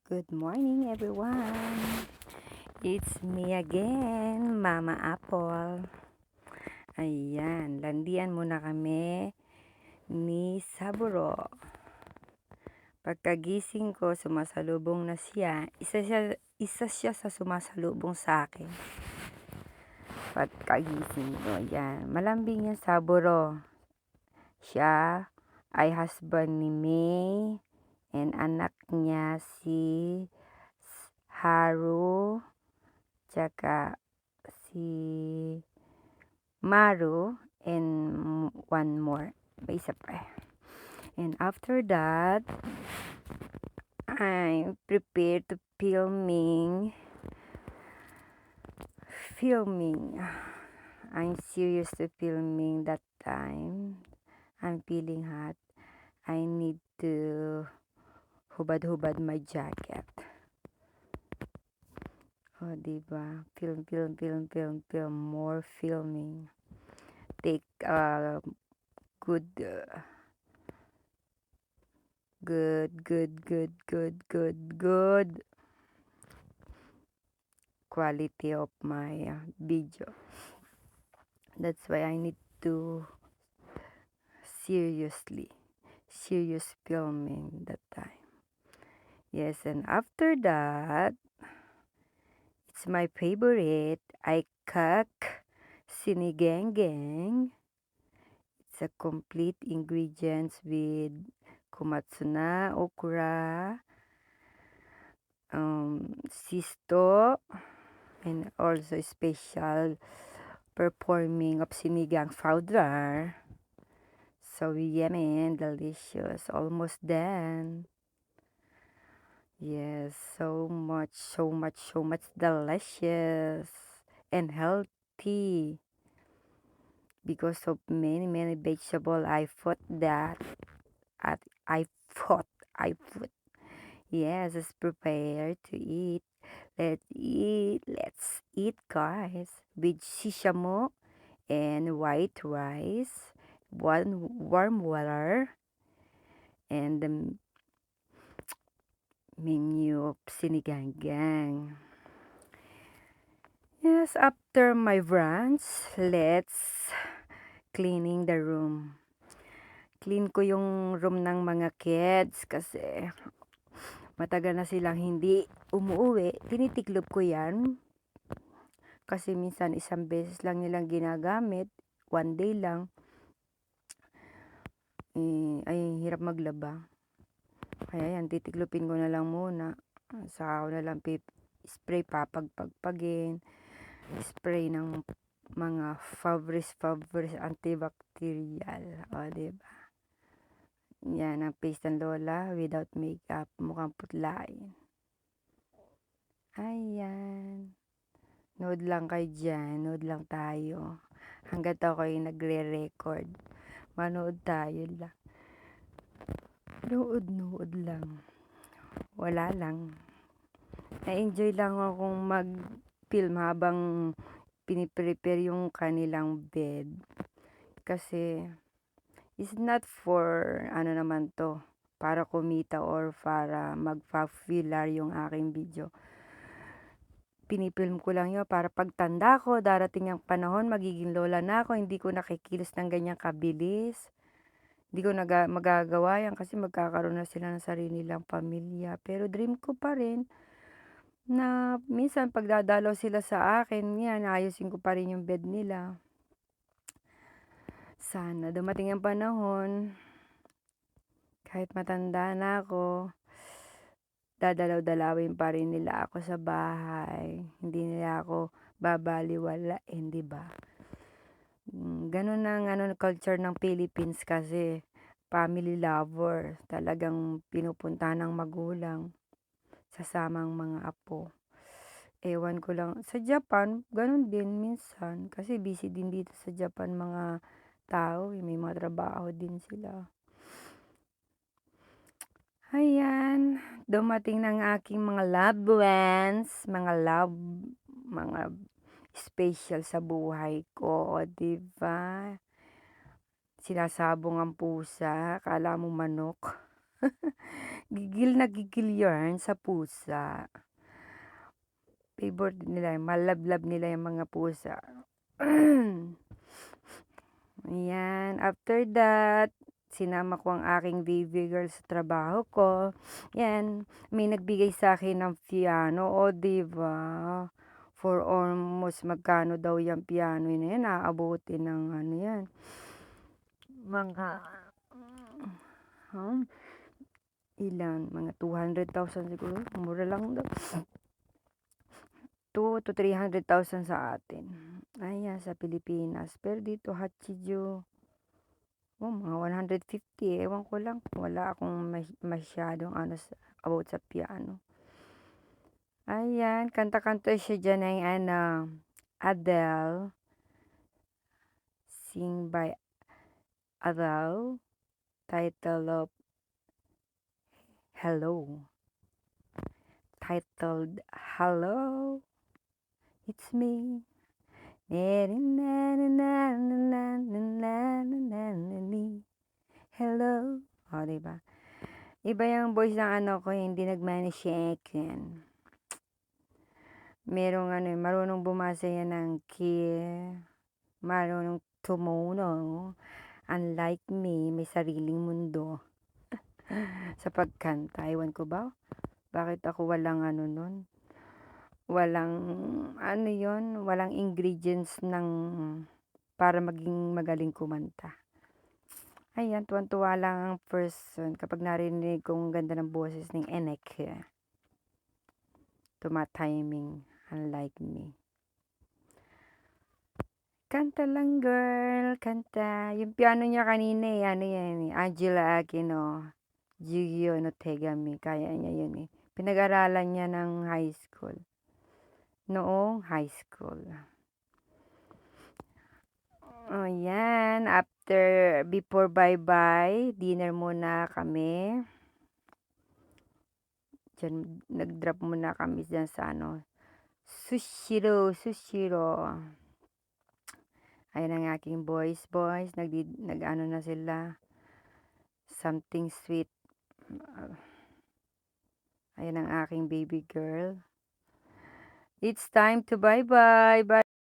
Good morning, everyone. It's me again, Mama Apple. Ayan, landian muna kami ni Saburo. Pagkagising ko, sumasalubong na siya. Isa siya sa sumasalubong sa akin. Pagkagising ko, yan. Malambing yung Saburo. Siya ay husband ni May and anak niya si Haru, tsaka si Maru, and one more. May isa pa. And after that, I'm prepared to filming. I'm serious to filming that time. I'm feeling hot. I need to hubad-hubad my jacket. Oh, diba? Film. More filming. Take good quality of my video. That's why I need to serious filming that time. Yes, and after that, it's my favorite. I cook sinigang. It's a complete ingredients with komatsuna, okra, sisto, and also special performing of sinigang powder. So yummy and delicious. Almost done. Yes, so much delicious and healthy because of many vegetable I put that at I put. Yes, it's prepared to eat. Let's eat, guys, with shisamo and white rice, one warm water, and the menu of sinigang. Yes, after my brunch, let's cleaning the room. Clean ko yung room ng mga kids kasi matagal na silang hindi umuwi. Tinitiklop ko yan kasi minsan isang beses lang nilang ginagamit. One day lang. Ay, hirap maglaba. Kaya yan, titiklopin ko na lang muna. Saka ko na lang spray papagpagpagin. Spray ng mga Fabris antibacterial. O, diba? Yan ang face ng lola without makeup. Mukhang putlain. Ayan. Nood lang kayo dyan. Nood lang tayo. Hanggat ako ay nagre-record. Manood tayo lang. Nood lang. Wala lang. Na-enjoy lang akong mag-film habang piniprepare yung kanilang bed. Kasi, it's not for, naman to, para kumita or para mag-popular yung aking video. Pinipilm ko lang yun para pagtanda ko, darating ang panahon, magiging lola na ako, hindi ko nakikilos ng ganyang kabilis. Hindi ko magagawa yan kasi magkakaroon na sila ng sarili nilang pamilya. Pero dream ko pa rin na minsan pagdadalaw sila sa akin, yan, ayusin ko pa rin yung bed nila. Sana dumating ang panahon, kahit matanda na ako, dadalaw-dalawin pa rin nila ako sa bahay. Hindi nila ako babaliwalain, di ba? Ganun ang culture ng Philippines kasi family lover. Talagang pinupuntahan ng magulang sasamang mga apo. Ewan ko lang. Sa Japan, ganun din minsan. Kasi busy din dito sa Japan mga tao. May mga trabaho din sila. Ayan. Dumating ng aking mga loved ones. Mga special sa buhay ko. O, diba? Sinasabong ang pusa. Kala mo manok. Gigil na gigil yarn sa pusa. Favorite nila, malablab nila yung mga pusa. Ayan, after that, sinama ko ang aking baby girl sa trabaho ko. Yan, may nagbigay sa akin ng piano, o di ba? For almost magkano daw yung piano na yan, aabutin ng ano yan. Mga, hmm, ilan? Mga 200,000 siguro. Mura lang daw. 2 to 300,000 sa atin. Ayan, sa Pilipinas. Pero dito, Hachijo, mga 150. Ewan ko lang. Wala akong masyadong ano about sa piano. Ayan, kanta-kanta siya dyan ng ano, Adele. Sing by Adele. Title of Hello. Titled Hello. It's me. Hello. O, diba? Iba yung voice ng ano ko, hindi nagmanishaken. Merong ano, marunong bumasa yan ng key. Marunong tumuno. Unlike me, may sariling mundo. Sa pagkanta, ewan ko ba? Bakit ako walang ano nun? Walang, ano yon, walang ingredients ng para maging magaling kumanta. Ayan, tuwan-tuwa lang ang person kapag narinig kong ganda ng boses ng Enek. Tumatiming, unlike me. Kanta lang girl, kanta. Yung piano niya kanina ano yan Angela Aquino, Gigio no Tegami, kaya niya yun Pinag-aralan niya ng high school. Noong high school. O yan, before bye-bye, dinner muna kami. Diyan, nag-drop muna kami dyan sa ano, Sushiro. Ayan ang aking boys. Nag-ano na sila. Something sweet. Ayan ang aking baby girl. It's time to bye-bye. Bye.